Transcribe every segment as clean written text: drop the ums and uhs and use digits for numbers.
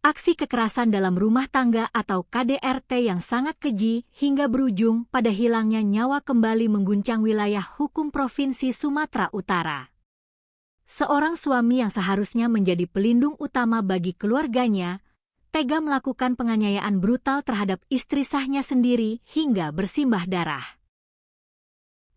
Aksi kekerasan dalam rumah tangga atau KDRT yang sangat keji hingga berujung pada hilangnya nyawa kembali mengguncang wilayah hukum Provinsi Sumatera Utara. Seorang suami yang seharusnya menjadi pelindung utama bagi keluarganya, tega melakukan penganiayaan brutal terhadap istri sahnya sendiri hingga bersimbah darah.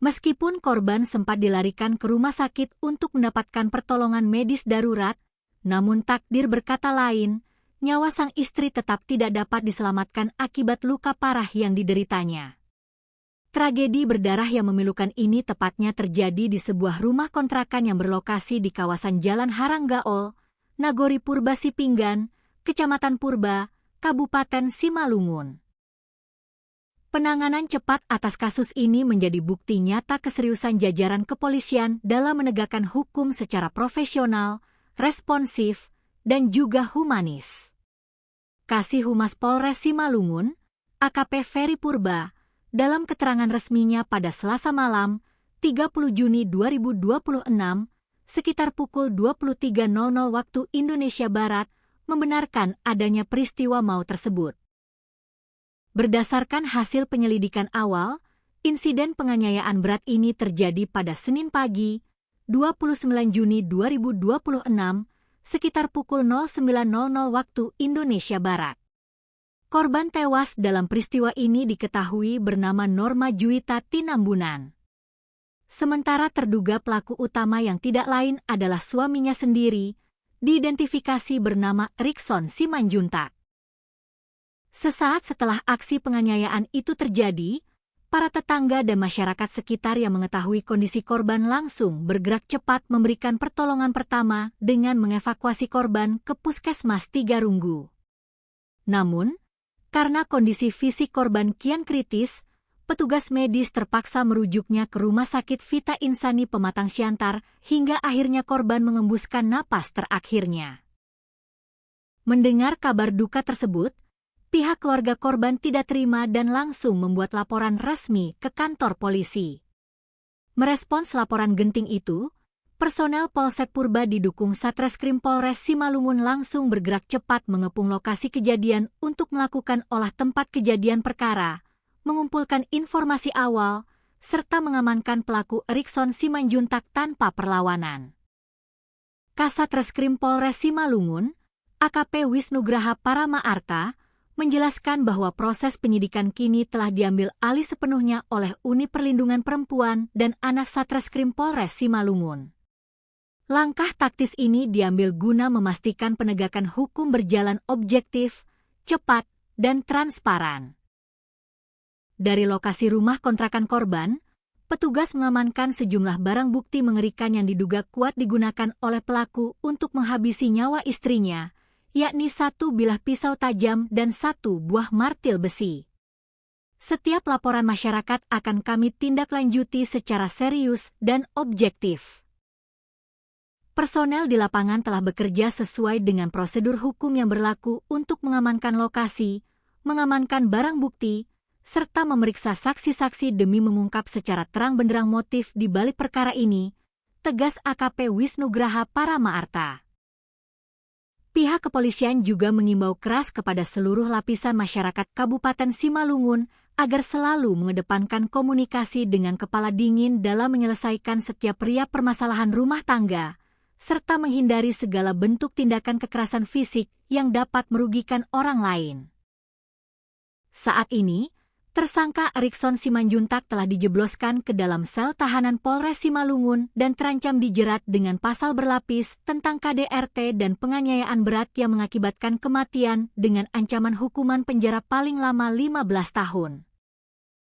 Meskipun korban sempat dilarikan ke rumah sakit untuk mendapatkan pertolongan medis darurat, namun takdir berkata lain. Nyawa sang istri tetap tidak dapat diselamatkan akibat luka parah yang dideritanya. Tragedi berdarah yang memilukan ini tepatnya terjadi di sebuah rumah kontrakan yang berlokasi di kawasan Jalan Haranggaol, Nagori Purba Sipinggan, Kecamatan Purba, Kabupaten Simalungun. Penanganan cepat atas kasus ini menjadi bukti nyata keseriusan jajaran kepolisian dalam menegakkan hukum secara profesional, responsif, dan juga humanis. Kasih Humas Polres Simalungun, AKP Ferry Purba, dalam keterangan resminya pada Selasa malam, 30 Juni 2026, sekitar pukul 23.00 waktu Indonesia Barat, membenarkan adanya peristiwa maut tersebut. Berdasarkan hasil penyelidikan awal, insiden penganiayaan berat ini terjadi pada Senin pagi, 29 Juni 2026, sekitar pukul 09.00 waktu Indonesia Barat. Korban tewas dalam peristiwa ini diketahui bernama Norma Juwita Tinambunan. Sementara terduga pelaku utama yang tidak lain adalah suaminya sendiri, diidentifikasi bernama Rikson Simanjuntak. Sesaat setelah aksi penganiayaan itu terjadi, para tetangga dan masyarakat sekitar yang mengetahui kondisi korban langsung bergerak cepat memberikan pertolongan pertama dengan mengevakuasi korban ke Puskesmas Tigarunggu. Namun, karena kondisi fisik korban kian kritis, petugas medis terpaksa merujuknya ke Rumah Sakit Vita Insani Pematang Siantar hingga akhirnya korban mengembuskan napas terakhirnya. Mendengar kabar duka tersebut, pihak keluarga korban tidak terima dan langsung membuat laporan resmi ke kantor polisi. Merespons laporan genting itu, personel Polsek Purba didukung Satreskrim Polres Simalungun langsung bergerak cepat mengepung lokasi kejadian untuk melakukan olah tempat kejadian perkara, mengumpulkan informasi awal, serta mengamankan pelaku Rikson Simanjuntak tanpa perlawanan. Kasatreskrim Polres Simalungun, AKP Wisnugraha Parama Arta, menjelaskan bahwa proses penyidikan kini telah diambil alih sepenuhnya oleh Unit Perlindungan Perempuan dan Anak Satreskrim Polres Simalungun. Langkah taktis ini diambil guna memastikan penegakan hukum berjalan objektif, cepat, dan transparan. Dari lokasi rumah kontrakan korban, petugas mengamankan sejumlah barang bukti mengerikan yang diduga kuat digunakan oleh pelaku untuk menghabisi nyawa istrinya, yakni 1 bilah pisau tajam dan 1 buah martil besi. Setiap laporan masyarakat akan kami tindak lanjuti secara serius dan objektif. Personel di lapangan telah bekerja sesuai dengan prosedur hukum yang berlaku untuk mengamankan lokasi, mengamankan barang bukti, serta memeriksa saksi-saksi demi mengungkap secara terang benderang motif di balik perkara ini, tegas AKP Wisnugraha Parama Arta. Pihak kepolisian juga mengimbau keras kepada seluruh lapisan masyarakat Kabupaten Simalungun agar selalu mengedepankan komunikasi dengan kepala dingin dalam menyelesaikan setiap permasalahan rumah tangga, serta menghindari segala bentuk tindakan kekerasan fisik yang dapat merugikan orang lain. Saat ini, tersangka Rikson Simanjuntak telah dijebloskan ke dalam sel tahanan Polres Simalungun dan terancam dijerat dengan pasal berlapis tentang KDRT dan penganiayaan berat yang mengakibatkan kematian dengan ancaman hukuman penjara paling lama 15 tahun.